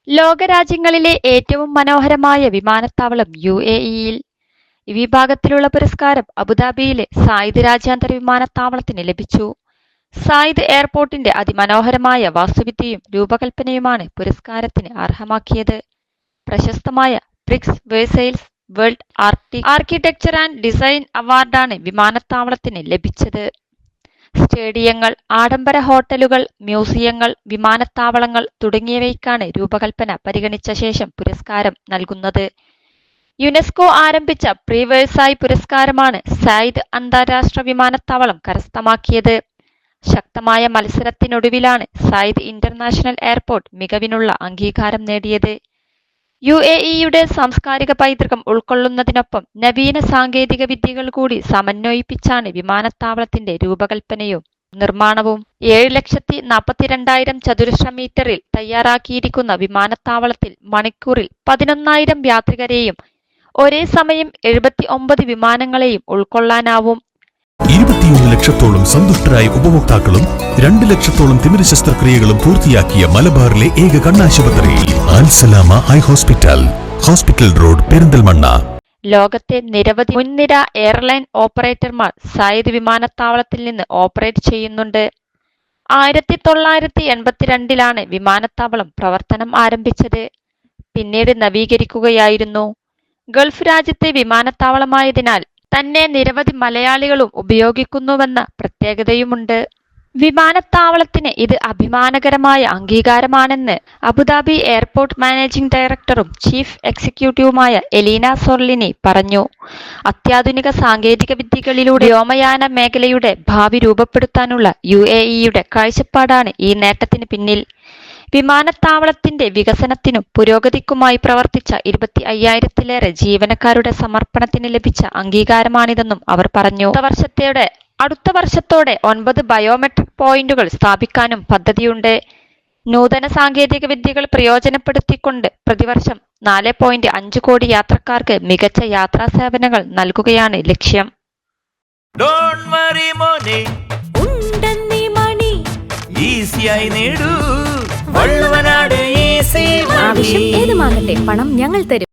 ലോകരാജ്യങ്ങളിലെ ഏറ്റവും മനോഹരമായ വിമാനത്താവളം യുഎഇയിൽ. ഈ വിഭാഗത്തിലുള്ള പുരസ്കാരം അബുദാബിയിലെ സായിദ് രാജ്യാന്തര വിമാനത്താവളത്തിന് ലഭിച്ചു. സായിദ് എയർപോർട്ടിന്റെ അതിമനോഹരമായ വാസ്തുവിദ്യയും രൂപകൽപ്പനയുമാണ് പുരസ്കാരത്തിന് അർഹമാക്കിയത്. പ്രശസ്തമായ prix Versailles world architecture and design അവാർഡാണ് വിമാനത്താവളത്തിന് ലഭിച്ചത്. സ്റ്റേഡിയങ്ങൾ, ആഡംബര ഹോട്ടലുകൾ, മ്യൂസിയങ്ങൾ, വിമാനത്താവളങ്ങൾ തുടങ്ങിയവയ്ക്കാണ് രൂപകൽപ്പന പരിഗണിച്ച ശേഷം പുരസ്കാരം നൽകുന്നത്. യുനെസ്കോ ആരംഭിച്ച പ്രീ വേഴ്സായ് പുരസ്കാരമാണ് സായിദ് അന്താരാഷ്ട്ര വിമാനത്താവളം കരസ്ഥമാക്കിയത്. ശക്തമായ മത്സരത്തിനൊടുവിലാണ് സായിദ് ഇന്റർനാഷണൽ എയർപോർട്ട് മികവിനുള്ള അംഗീകാരം നേടിയത്. യുഎഇയുടെ സാംസ്കാരിക പൈതൃകം ഉൾക്കൊള്ളുന്നതിനൊപ്പം നവീന സാങ്കേതിക വിദ്യകൾ കൂടി സമന്വയിപ്പിച്ചാണ് വിമാനത്താവളത്തിന്റെ രൂപകൽപ്പനയും നിർമ്മാണവും. 7,42,000 ചതുരശ്ര മീറ്ററിൽ തയ്യാറാക്കിയിരിക്കുന്ന വിമാനത്താവളത്തിൽ മണിക്കൂറിൽ 11,000 യാത്രികരെയും ഒരേ സമയം 79 വിമാനങ്ങളെയും ഉൾക്കൊള്ളാനാവും. 21 ലക്ഷത്തോളം സന്തുഷ്ടരായ ഉപഭോക്താക്കളും 2 ലക്ഷത്തോളം തിമിര ശസ്ത്രക്രിയകളും പൂർത്തിയാക്കിയ മലബാറിലെ ഏക കണ്ണാശുപത്രി Al Salama high hospital road, Perinthalmanna. ലോകത്തെ നിരവധി മുൻനിര എയർലൈൻ ഓപ്പറേറ്റർമാർ സായിദ് വിമാനത്താവളത്തിൽ നിന്ന് ഓപ്പറേറ്റ് ചെയ്യുന്നുണ്ട്. 1982-ലാണ് വിമാനത്താവളം പ്രവർത്തനം ആരംഭിച്ചത്. പിന്നീട് നവീകരിക്കുകയായിരുന്നു. ഗൾഫ് രാജ്യത്തെ വിമാനത്താവളമായതിനാൽ തന്നെ നിരവധി മലയാളികളും ഉപയോഗിക്കുന്നുവെന്ന പ്രത്യേകതയുമുണ്ട്. വിമാനത്താവളത്തിന് ഇത് അഭിമാനകരമായ അംഗീകാരമാണെന്ന് അബുദാബി എയർപോർട്ട് മാനേജിംഗ് ഡയറക്ടറും ചീഫ് എക്സിക്യൂട്ടീവുമായ എലീന സോർലിനി പറഞ്ഞു. അത്യാധുനിക സാങ്കേതിക വിദ്യകളിലൂടെ വ്യോമയാന മേഖലയുടെ ഭാവി രൂപപ്പെടുത്താനുള്ള യുഎഇയുടെ കാഴ്ചപ്പാടാണ് ഈ നേട്ടത്തിന് പിന്നിൽ. വിമാനത്താവളത്തിന്റെ വികസനത്തിനും പുരോഗതിക്കുമായി പ്രവർത്തിച്ച 25,000-ലേറെ ജീവനക്കാരുടെ സമർപ്പണത്തിന് ലഭിച്ച അംഗീകാരമാണിതെന്നും അവർ പറഞ്ഞു. അടുത്ത വർഷത്തോടെ 9 ബയോമെട്രിക് പോയിന്റുകൾ സ്ഥാപിക്കാനും പദ്ധതിയുണ്ട്. നൂതന സാങ്കേതിക വിദ്യകൾ പ്രയോജനപ്പെടുത്തിക്കൊണ്ട് പ്രതിവർഷം 4.5 കോടി യാത്രക്കാർക്ക് മികച്ച യാത്രാ സേവനങ്ങൾ നൽകുകയാണ് ലക്ഷ്യം. ആവശ്യം ഏതുമാകട്ടെ, പണം ഞങ്ങൾ തരും.